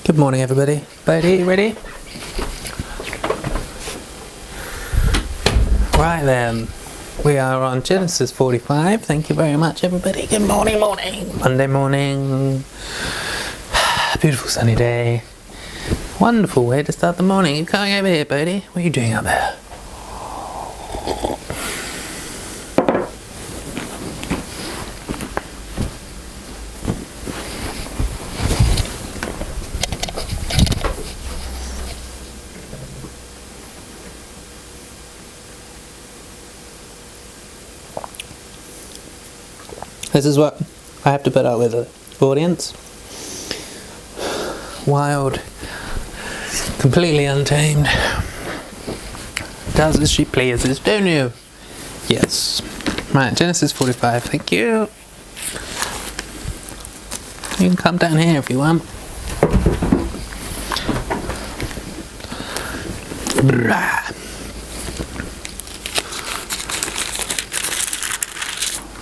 Good morning, everybody. Bodie, ready? Right then, we are on Genesis 45. Thank you very much, everybody. Good morning. Monday morning. Beautiful sunny day. Wonderful way to start the morning. You coming over here, Bodie? What are you doing up there? This is what I have to put up with the audience. Wild, completely untamed. Does as she pleases, don't you? Yes. Right, Genesis 45, thank you. You can come down here if you want.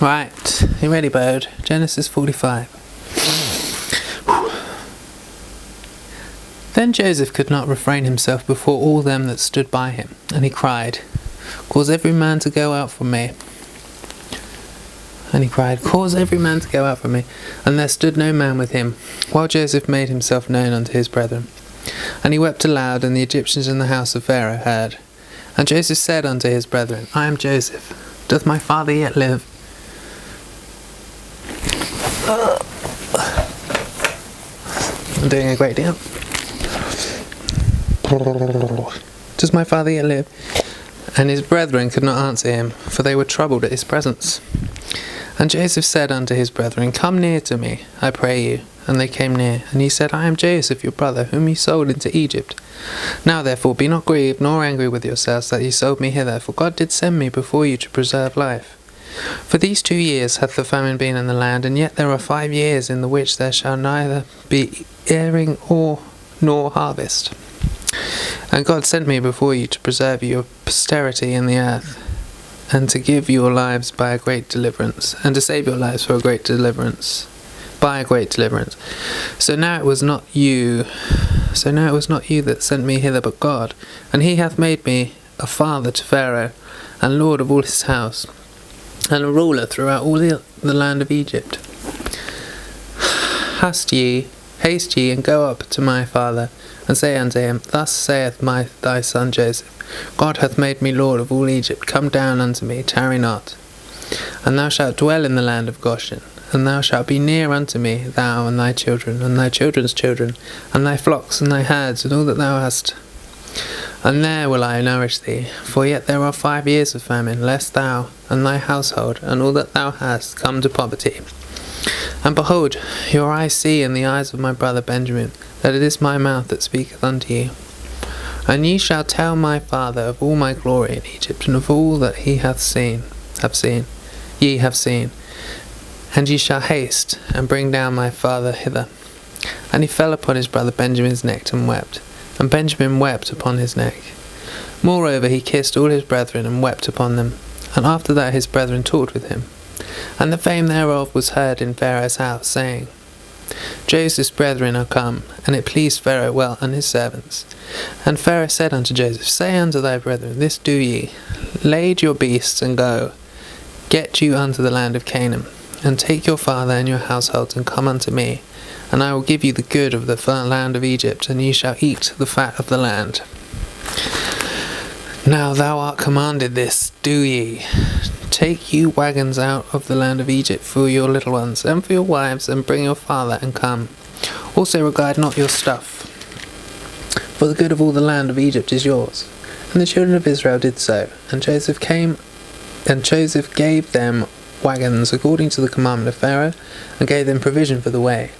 Right, you ready, bird? Genesis 45. Then Joseph could not refrain himself before all them that stood by him, and he cried, Cause every man to go out from me. Cause every man to go out from me. And there stood no man with him, while Joseph made himself known unto his brethren. And he wept aloud, and the Egyptians in the house of Pharaoh heard. And Joseph said unto his brethren, I am Joseph. Doth my father yet live? I'm doing a great deal. Does my father yet live? And his brethren could not answer him, for they were troubled at his presence. And Joseph said unto his brethren, Come near to me, I pray you. And they came near. And he said, I am Joseph your brother, whom ye sold into Egypt. Now therefore be not grieved, nor angry with yourselves that ye sold me hither, for God did send me before you to preserve life. For these 2 years hath the famine been in the land, and yet there are 5 years in the which there shall neither be airing nor harvest. And God sent me before you to preserve your posterity in the earth, and to give your lives by a great deliverance, and to save your lives for a great deliverance, by a great deliverance. So now it was not you that sent me hither, but God, and he hath made me a father to Pharaoh, and lord of all his house, and a ruler throughout all the land of Egypt. Haste ye, and go up to my father, and say unto him, Thus saith thy son Joseph, God hath made me lord of all Egypt. Come down unto me, tarry not. And thou shalt dwell in the land of Goshen, and thou shalt be near unto me, thou and thy children, and thy children's children, and thy flocks and thy herds, and all that thou hast. And there will I nourish thee, for yet there are 5 years of famine, lest thou and thy household and all that thou hast come to poverty. And behold, your eyes see in the eyes of my brother Benjamin, that it is my mouth that speaketh unto you. And ye shall tell my father of all my glory in Egypt, and of all that ye have seen. And ye shall haste, and bring down my father hither. And he fell upon his brother Benjamin's neck and wept. And Benjamin wept upon his neck. Moreover he kissed all his brethren, and wept upon them. And after that his brethren talked with him. And the fame thereof was heard in Pharaoh's house, saying, Joseph's brethren are come. And it pleased Pharaoh well, and his servants. And Pharaoh said unto Joseph, Say unto thy brethren, This do ye, lade your beasts, and go, get you unto the land of Canaan, and take your father and your household, and come unto me, and I will give you the good of the land of Egypt, and ye shall eat the fat of the land. Now thou art commanded this, do ye. Take you wagons out of the land of Egypt for your little ones, and for your wives, and bring your father, and come. Also regard not your stuff, for the good of all the land of Egypt is yours. And the children of Israel did so, and Joseph gave them wagons according to the commandment of Pharaoh, and gave them provision for the way.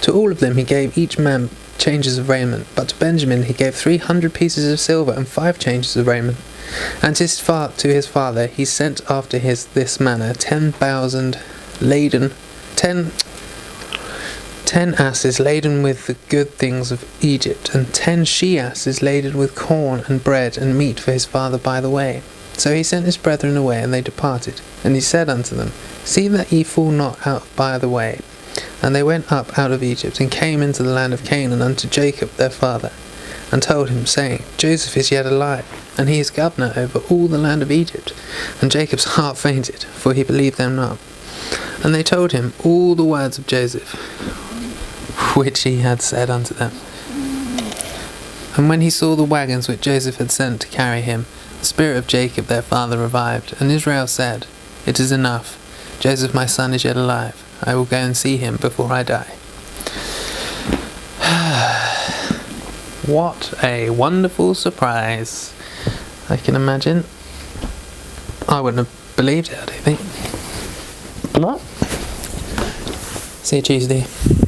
To all of them he gave each man changes of raiment, but to Benjamin he gave 300 pieces of silver and 5 changes of raiment. And to his father he sent after this manner 10 asses laden with the good things of Egypt, and 10 she-asses laden with corn and bread and meat for his father by the way. So he sent his brethren away, and they departed. And he said unto them, See that ye fall not out by the way. And they went up out of Egypt, and came into the land of Canaan unto Jacob their father, and told him, saying, Joseph is yet alive, and he is governor over all the land of Egypt. And Jacob's heart fainted, for he believed them not. And they told him all the words of Joseph, which he had said unto them. And when he saw the wagons which Joseph had sent to carry him, the spirit of Jacob their father revived, and Israel said, It is enough, Joseph my son is yet alive, I will go and see him before I die. What a wonderful surprise. I can imagine. I wouldn't have believed it, I don't think. But see you Tuesday.